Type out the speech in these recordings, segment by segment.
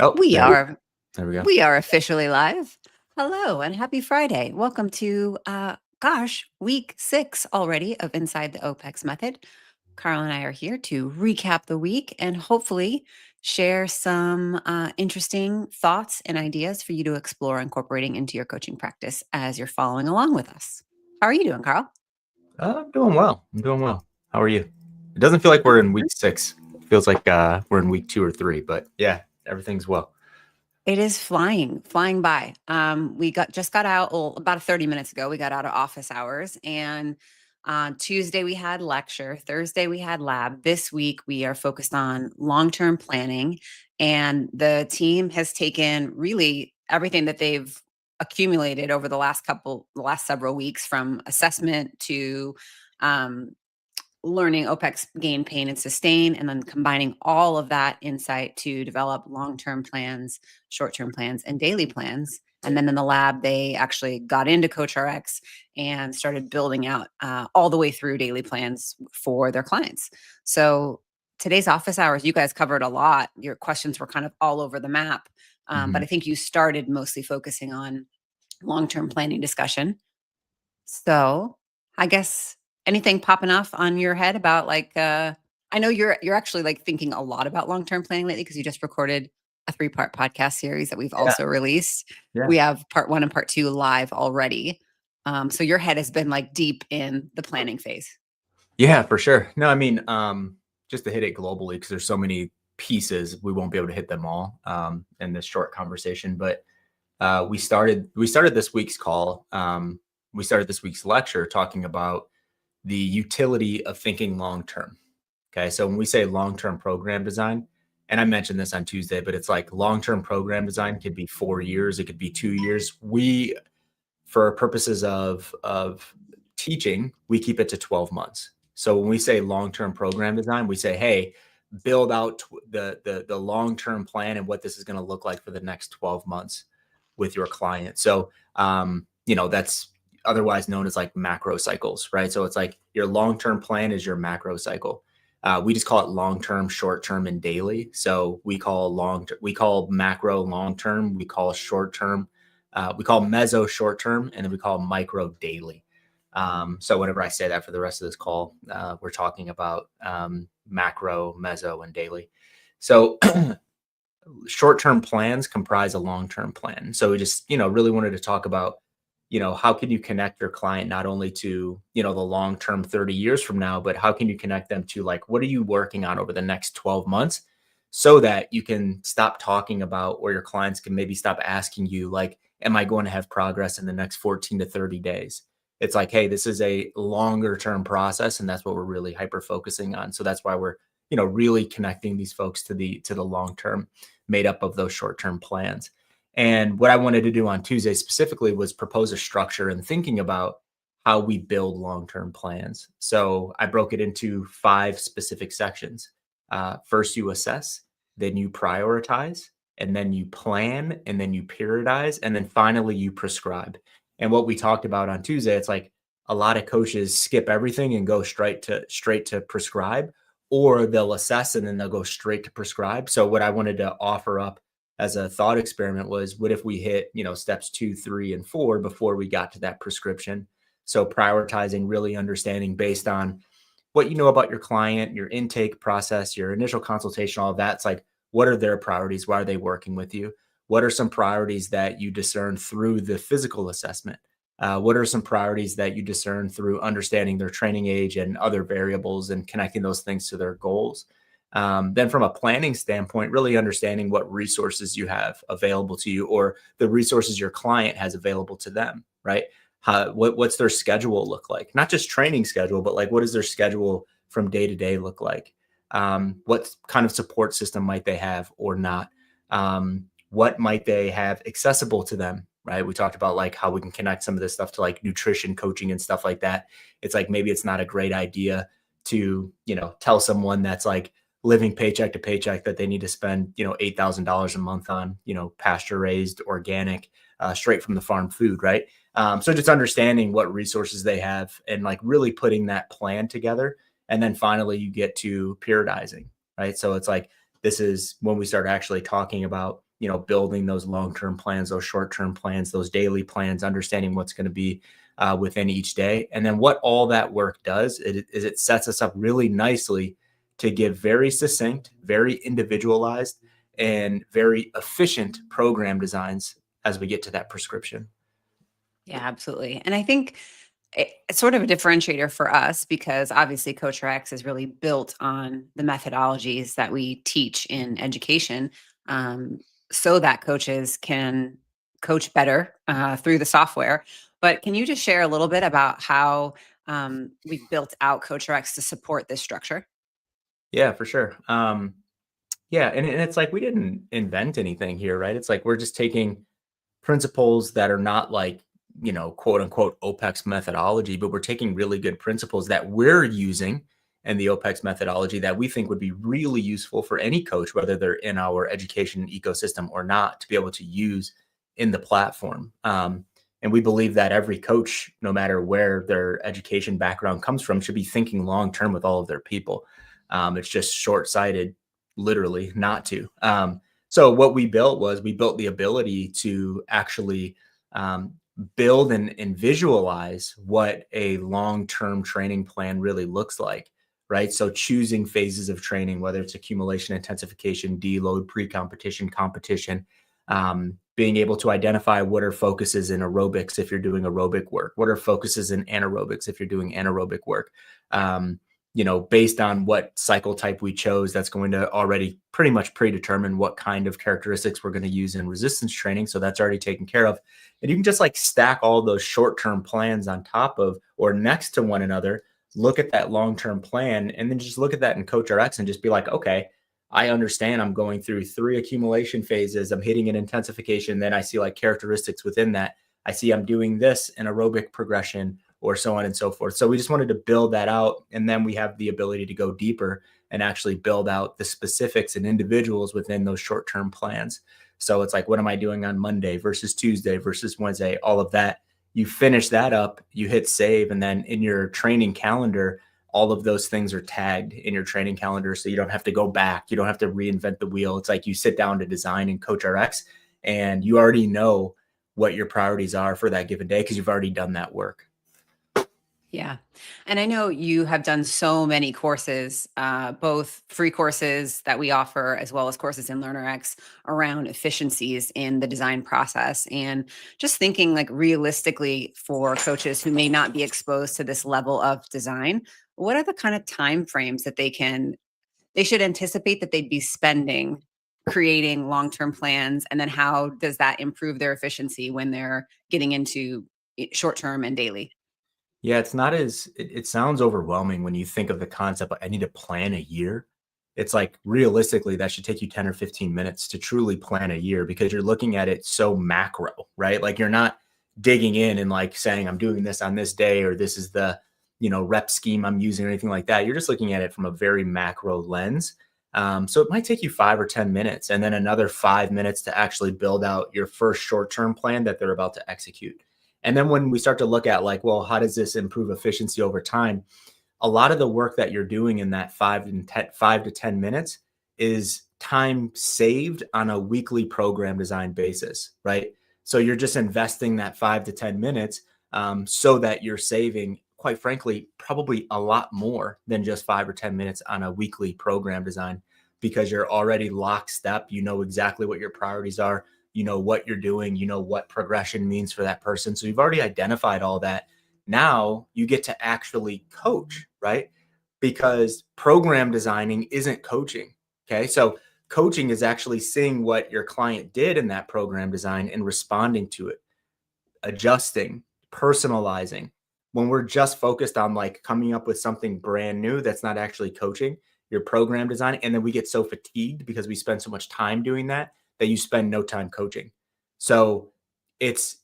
Oh, We are there we go. we are officially live. Hello and happy Friday. Welcome to week 6 already of Inside the OPEX Method. Carl and I are here to recap the week and hopefully share some interesting thoughts and ideas for you to explore incorporating into your coaching practice as you're following along with us. How are you doing, Carl? I'm doing well. How are you? It doesn't feel like we're in week 6. It feels like we're in week 2 or 3, but yeah, everything's well. It is flying by. We just got out about 30 minutes ago. We got out of office hours, and on Tuesday we had lecture. Thursday we had lab. This week we are focused on long-term planning, and the team has taken really everything that they've accumulated over the last several weeks, from assessment to um, learning OPEX gain, pain, and sustain, and then combining all of that insight to develop long-term plans, short-term plans, and daily plans. And then in the lab, they actually got into CoachRx and started building out all the way through daily plans for their clients. So today's office hours, you guys covered a lot. Your questions were kind of all over the map. But I think you started mostly focusing on long-term planning discussion. So I guess anything popping off on your head about I know you're actually like thinking a lot about long-term planning lately because you just recorded a 3-part podcast series that we've Yeah, also released. yeah. We have part 1 and part 2 live already. So your head has been like deep in the planning phase. Yeah, for sure. No, I mean, just to hit it globally, because there's so many pieces, we won't be able to hit them all in this short conversation. But we started this week's call. We started this week's lecture talking about the utility of thinking long term. Okay. So when we say long term program design, and I mentioned this on Tuesday, but it's like long term program design could be 4 years, it could be 2 years. For purposes of teaching, we keep it to 12 months. So when we say long term program design, we say, hey, build out the long term plan and what this is going to look like for the next 12 months with your client. So that's otherwise known as like macro cycles, right? So it's like your long-term plan is your macro cycle. We just call it long-term, short-term, and daily. So we call macro long-term, we call short-term, we call meso short-term, and then we call micro daily. So whenever I say that for the rest of this call, we're talking about macro, meso, and daily. So short-term plans comprise a long-term plan. So we just, really wanted to talk about, how can you connect your client not only to, the long-term 30 years from now, but how can you connect them to like, what are you working on over the next 12 months so that you can stop talking about, or your clients can maybe stop asking you like, am I going to have progress in the next 14 to 30 days? It's like, hey, this is a longer term process. And that's what we're really hyper focusing on. So that's why we're, really connecting these folks to the long term, made up of those short term plans. And what I wanted to do on Tuesday specifically was propose a structure and thinking about how we build long term plans. So I broke it into 5 specific sections. First, you assess, then you prioritize, and then you plan, and then you periodize, and then finally you prescribe. And what we talked about on Tuesday, it's like a lot of coaches skip everything and go straight to prescribe, or they'll assess and then they'll go straight to prescribe. So what I wanted to offer up as a thought experiment was, what if we hit, steps 2, 3, and 4 before we got to that prescription? So prioritizing, really understanding based on what you know about your client, your intake process, your initial consultation, all of that. It's like, what are their priorities? Why are they working with you? What are some priorities that you discern through the physical assessment? What are some priorities that you discern through understanding their training age and other variables and connecting those things to their goals? Then from a planning standpoint, really understanding what resources you have available to you, or the resources your client has available to them, right? What's their schedule look like? Not just training schedule, but like, what does their schedule from day to day look like? What kind of support system might they have or not? What might they have accessible to them, right? We talked about like how we can connect some of this stuff to like nutrition coaching and stuff like that. It's like, maybe it's not a great idea to, tell someone that's like living paycheck to paycheck that they need to spend, $8,000 a month on, pasture raised, organic, straight from the farm food, right? So just understanding what resources they have and like really putting that plan together. And then finally you get to periodizing, right? So it's like, this is when we start actually talking about building those long-term plans, those short-term plans, those daily plans, understanding what's going to be within each day. And then what all that work does is it sets us up really nicely to give very succinct, very individualized, and very efficient program designs as we get to that prescription. Yeah, absolutely. And I think it's sort of a differentiator for us because obviously Coach Rex is really built on the methodologies that we teach in education, um, so that coaches can coach better through the software. But can you just share a little bit about how we've built out Coach Rex to support this structure? Yeah, for sure. Yeah, and it's like we didn't invent anything here, right? It's like we're just taking principles that are not like, quote unquote OPEX methodology, but we're taking really good principles that we're using in the OPEX methodology that we think would be really useful for any coach, whether they're in our education ecosystem or not, to be able to use in the platform. And we believe that every coach, no matter where their education background comes from, should be thinking long term with all of their people. It's just short sighted, literally, not to. So what we built was we built the ability to actually um, build and visualize what a long-term training plan really looks like, right? So choosing phases of training, whether it's accumulation, intensification, deload, pre-competition, competition, being able to identify what are focuses in aerobics if you're doing aerobic work, what are focuses in anaerobics if you're doing anaerobic work. Based on what cycle type we chose, that's going to already pretty much predetermine what kind of characteristics we're going to use in resistance training. So that's already taken care of. And you can just like stack all those short-term plans on top of or next to one another, look at that long-term plan, and then just look at that in Coach RX and just be like, okay, I understand I'm going through 3 accumulation phases. I'm hitting an intensification. Then I see like characteristics within that. I see I'm doing this in aerobic progression or so on and so forth. So we just wanted to build that out. And then we have the ability to go deeper and actually build out the specifics and individuals within those short-term plans. So it's like, what am I doing on Monday versus Tuesday versus Wednesday? All of that. You finish that up, you hit save, and then in your training calendar, all of those things are tagged in your training calendar. So you don't have to go back. You don't have to reinvent the wheel. It's like you sit down to design in Coach RX and you already know what your priorities are for that given day because you've already done that work. Yeah. And I know you have done so many courses, both free courses that we offer, as well as courses in LearnerX around efficiencies in the design process. And just thinking like realistically for coaches who may not be exposed to this level of design, what are the kind of time frames that they should anticipate that they'd be spending creating long-term plans? And then how does that improve their efficiency when they're getting into short-term and daily? Yeah, it's not as it sounds overwhelming when you think of the concept, like, I need to plan a year. It's like, realistically, that should take you 10 or 15 minutes to truly plan a year because you're looking at it so macro, right? Like, you're not digging in and, like, saying, "I'm doing this on this day," or, "This is the, rep scheme I'm using," or anything like that. You're just looking at it from a very macro lens. So it might take you 5 or 10 minutes, and then another 5 minutes to actually build out your first short-term plan that they're about to execute. And then when we start to look at like, well, how does this improve efficiency over time? A lot of the work that you're doing in that 5 to 10 minutes is time saved on a weekly program design basis, right? So you're just investing that 5 to 10 minutes so that you're saving, quite frankly, probably a lot more than just 5 or 10 minutes on a weekly program design because you're already lockstep. You know exactly what your priorities are, you know what you're doing, you know what progression means for that person. So you've already identified all that. Now you get to actually coach, right? Because program designing isn't coaching. Okay. So coaching is actually seeing what your client did in that program design and responding to it, adjusting, personalizing. When we're just focused on like coming up with something brand new that's not actually coaching your program design, and then we get so fatigued because we spend so much time doing that that you spend no time coaching. So it's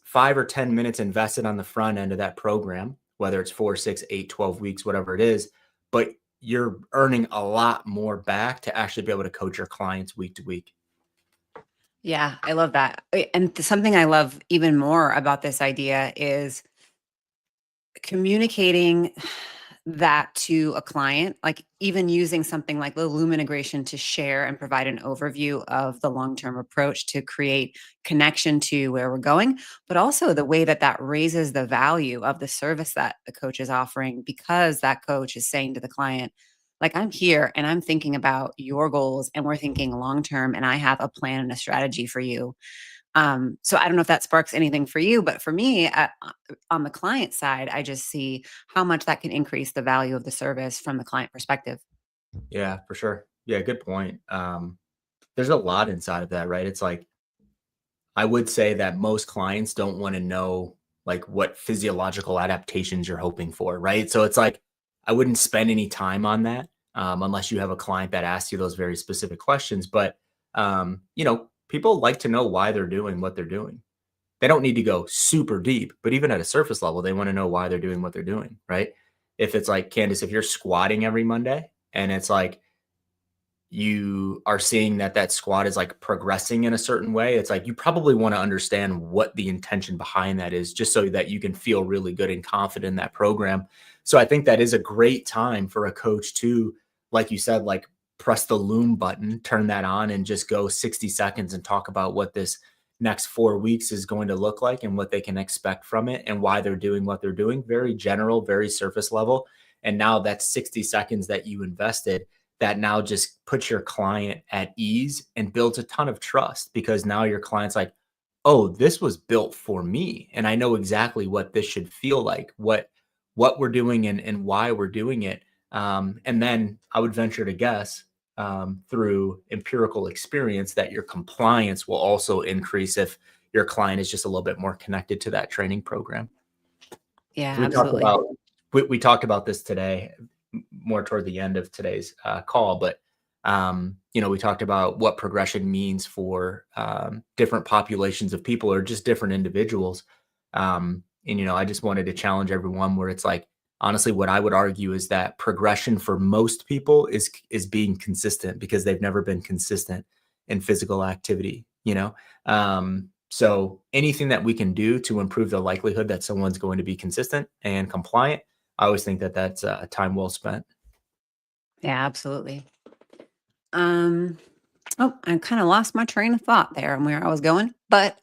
5 or 10 minutes invested on the front end of that program, whether it's 4, 6, 8, 12 weeks, whatever it is, but you're earning a lot more back to actually be able to coach your clients week to week. Yeah, I love that. And something I love even more about this idea is communicating that to a client, like even using something like the Loom integration to share and provide an overview of the long-term approach to create connection to where we're going, but also the way that that raises the value of the service that the coach is offering, because that coach is saying to the client, like, I'm here and I'm thinking about your goals and we're thinking long term and I have a plan and a strategy for you. So I don't know if that sparks anything for you, but for me, on the client side, I just see how much that can increase the value of the service from the client perspective. Yeah, for sure. Yeah, good point. There's a lot inside of that, right? It's like I would say that most clients don't want to know like what physiological adaptations you're hoping for, right? So it's like I wouldn't spend any time on that unless you have a client that asks you those very specific questions. But people like to know why they're doing what they're doing. They don't need to go super deep, but even at a surface level, they want to know why they're doing what they're doing, right? If it's like Candace, if you're squatting every Monday and it's like you are seeing that that squat is like progressing in a certain way, it's like you probably want to understand what the intention behind that is, just so that you can feel really good and confident in that program. So I think that is a great time for a coach to, like you said, like press the Loom button, turn that on, and just go 60 seconds and talk about what this next 4 weeks is going to look like and what they can expect from it and why they're doing what they're doing. Very general, very surface level. And now that's 60 seconds that you invested that now just puts your client at ease and builds a ton of trust, because now your client's like, oh, this was built for me and I know exactly what this should feel like, what we're doing and why we're doing it. And then I would venture to guess through empirical experience that your compliance will also increase if your client is just a little bit more connected to that training program. Yeah, We talked absolutely. about we talked about this today, more toward the end of today's call, but we talked about what progression means for different populations of people or just different individuals. And I just wanted to challenge everyone where it's like, honestly, what I would argue is that progression for most people is being consistent, because they've never been consistent in physical activity. So anything that we can do to improve the likelihood that someone's going to be consistent and compliant, I always think that that's a time well spent. Yeah, absolutely. Um, oh, I kind of lost my train of thought there and where I was going, but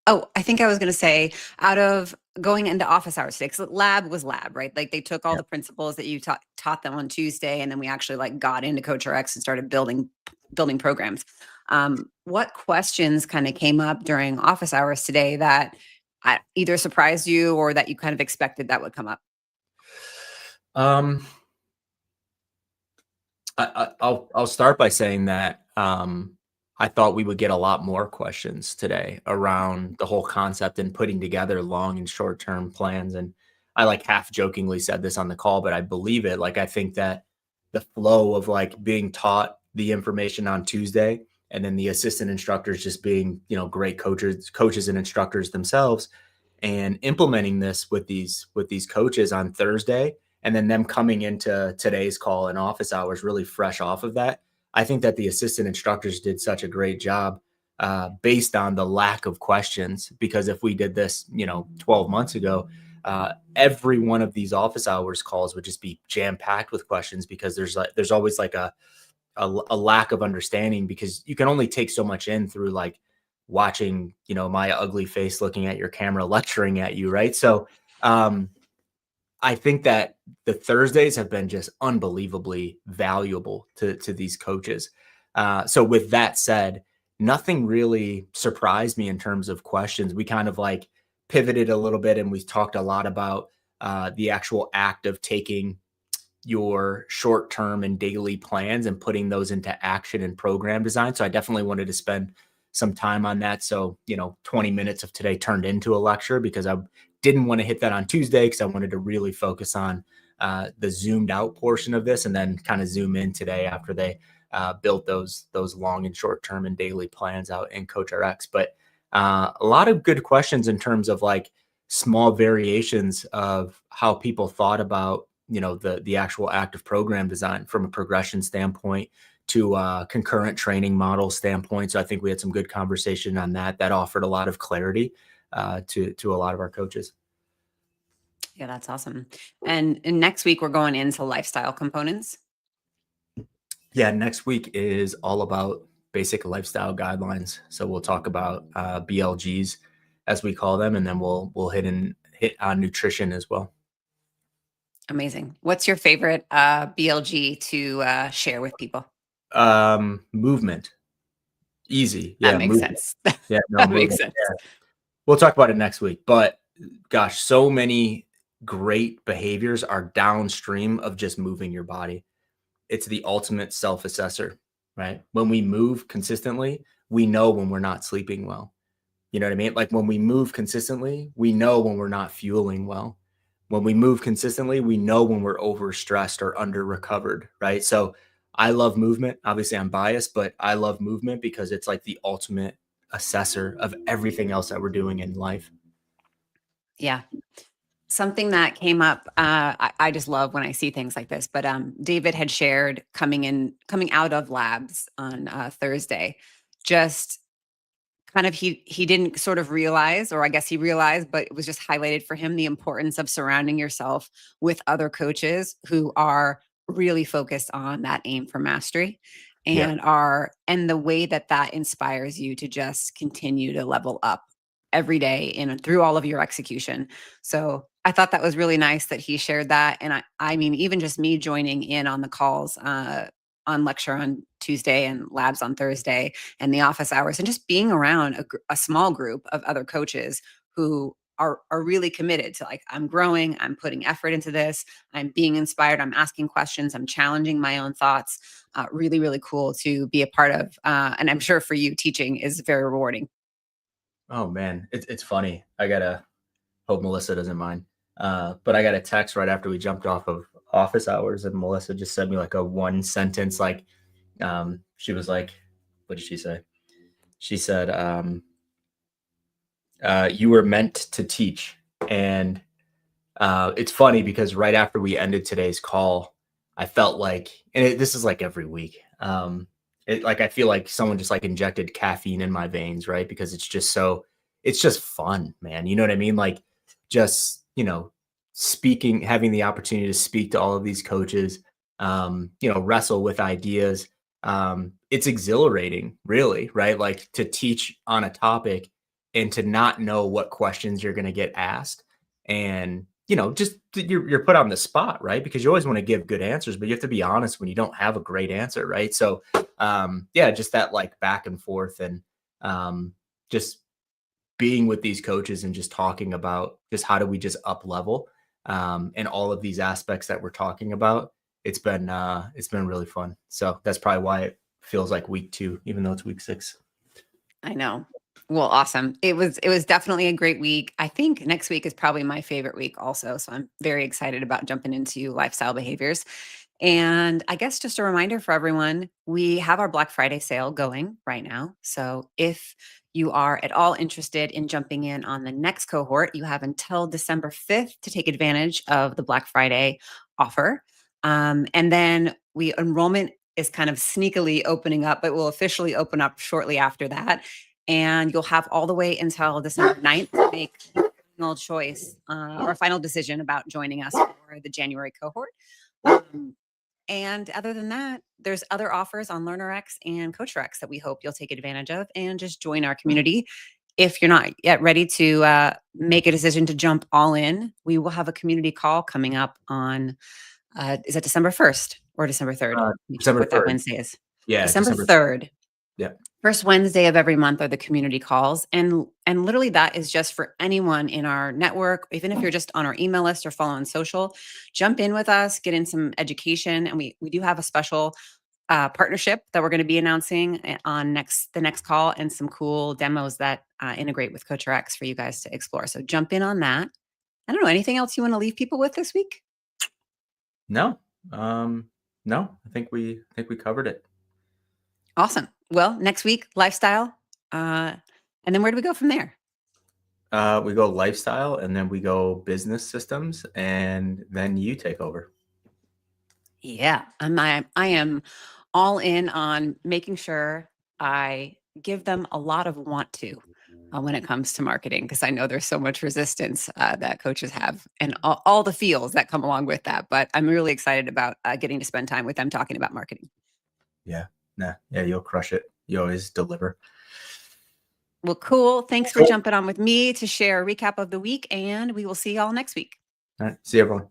oh, I think I was going to say, out of going into office hours today, because lab was lab, right? Like they took all Yeah. the principles that you taught them on Tuesday, and then we actually like got into Coach RX and started building programs. What questions kind of came up during office hours today that either surprised you or that you kind of expected that would come up? Um, I'll start by saying that I thought we would get a lot more questions today around the whole concept and putting together long and short term plans. And I like half jokingly said this on the call, but I believe it. Like I think that the flow of like being taught the information on Tuesday and then the assistant instructors just being great coaches and instructors themselves, and implementing this with these coaches on Thursday, and then them coming into today's call and office hours really fresh off of that. I think that the assistant instructors did such a great job based on the lack of questions. Because if we did this, 12 months ago, every one of these office hours calls would just be jam packed with questions, because there's always like a lack of understanding, because you can only take so much in through like watching, my ugly face looking at your camera lecturing at you, right? So um I think that the Thursdays have been just unbelievably valuable to these coaches. So with that said, nothing really surprised me in terms of questions. We kind of like pivoted a little bit, and we talked a lot about the actual act of taking your short term and daily plans and putting those into action and program design. So I definitely wanted to spend some time on that. So, 20 minutes of today turned into a lecture, because I didn't want to hit that on Tuesday, because I wanted to really focus on the zoomed out portion of this, and then kind of zoom in today after they built those long and short term and daily plans out in Coach RX. But a lot of good questions in terms of like small variations of how people thought about the actual active program design from a progression standpoint to a concurrent training model standpoint. So I think we had some good conversation on that offered a lot of clarity to a lot of our coaches. Yeah, that's awesome. And next week we're going into lifestyle components. Yeah, next week is all about basic lifestyle guidelines. So we'll talk about BLGs as we call them, and then we'll hit on nutrition as well. Amazing. What's your favorite BLG to share with people? Movement, easy. That Yeah, makes movement. sense. Yeah, no That makes movement. sense. We'll talk about it next week. But gosh, so many great behaviors are downstream of just moving your body. It's the ultimate self assessor, right? When we move consistently, we know when we're not sleeping well. You know what I mean? Like when we move consistently, we know when we're not fueling well. When we move consistently, we know when we're overstressed or under recovered, right? So I love movement. Obviously, I'm biased, but I love movement because it's like the ultimate assessor of everything else that we're doing in life. Yeah. Something that came up, I just love when I see things like this, but David had shared coming out of labs on Thursday, just kind of he didn't sort of realize, or I guess he realized, but it was just highlighted for him the importance of surrounding yourself with other coaches who are really focused on that aim for mastery Yeah. and the way that that inspires you to just continue to level up every day and through all of your execution. So I thought that was really nice that he shared that. And I mean, even just me joining in on the calls, on lecture on Tuesday and labs on Thursday and the office hours and just being around a small group of other coaches who are really committed to, like, I'm growing, I'm putting effort into this, I'm being inspired, I'm asking questions, I'm challenging my own thoughts. Really, really cool to be a part of. And I'm sure for you, teaching is very rewarding. Oh man, it's funny. I gotta hope Melissa doesn't mind. But I got a text right after we jumped off of office hours, and Melissa just sent me like a one sentence, like she was like, what did she say? She said, you were meant to teach. And it's funny because right after we ended today's call, I felt like, and this is like every week. Like I feel like someone just like injected caffeine in my veins, right? Because it's just fun, man. You know what I mean? Like just speaking, having the opportunity to speak to all of these coaches, wrestle with ideas. It's exhilarating, really, right? Like to teach on a topic and to not know what questions you're going to get asked and just you're put on the spot, right? Because you always want to give good answers, but you have to be honest when you don't have a great answer, right? So yeah, just that like back and forth and just being with these coaches and just talking about just how do we just up level and all of these aspects that we're talking about. It's been really fun. So that's probably why it feels like week 2, even though it's week 6. I know. Well, awesome. It was definitely a great week. I think next week is probably my favorite week also. So I'm very excited about jumping into lifestyle behaviors. And I guess just a reminder for everyone, we have our Black Friday sale going right now. So if you are at all interested in jumping in on the next cohort, you have until December 5th to take advantage of the Black Friday offer. And then enrollment is kind of sneakily opening up, but will officially open up shortly after that. And you'll have all the way until December 9th to make a final choice or final decision about joining us for the January cohort. And other than that, there's other offers on LearnerX and CoachRX that we hope you'll take advantage of and just join our community. If you're not yet ready to make a decision to jump all in, we will have a community call coming up on, is that December 1st or December 3rd? Let me check December what that 3rd. Wednesday is. Yeah, December December. 3rd. Yeah. First Wednesday of every month are the community calls. And literally that is just for anyone in our network, even if you're just on our email list or follow on social, jump in with us, get in some education. And we do have a special partnership that we're going to be announcing on the next call and some cool demos that integrate with CoachRX for you guys to explore. So jump in on that. I don't know, anything else you want to leave people with this week? No. No, I think we covered it. Awesome. Well, next week, lifestyle. Uh, and then where do we go from there? We go lifestyle and then we go business systems and then you take over. Yeah, I am all in on making sure I give them a lot of want to. when it comes to marketing, because I know there's so much resistance that coaches have, and all the feels that come along with that. But I'm really excited about getting to spend time with them talking about marketing. Yeah. Nah. Yeah. You'll crush it. You always deliver. Well, cool. Thanks for Cool. jumping on with me to share a recap of the week, and we will see y'all next week. All right. See you, everyone.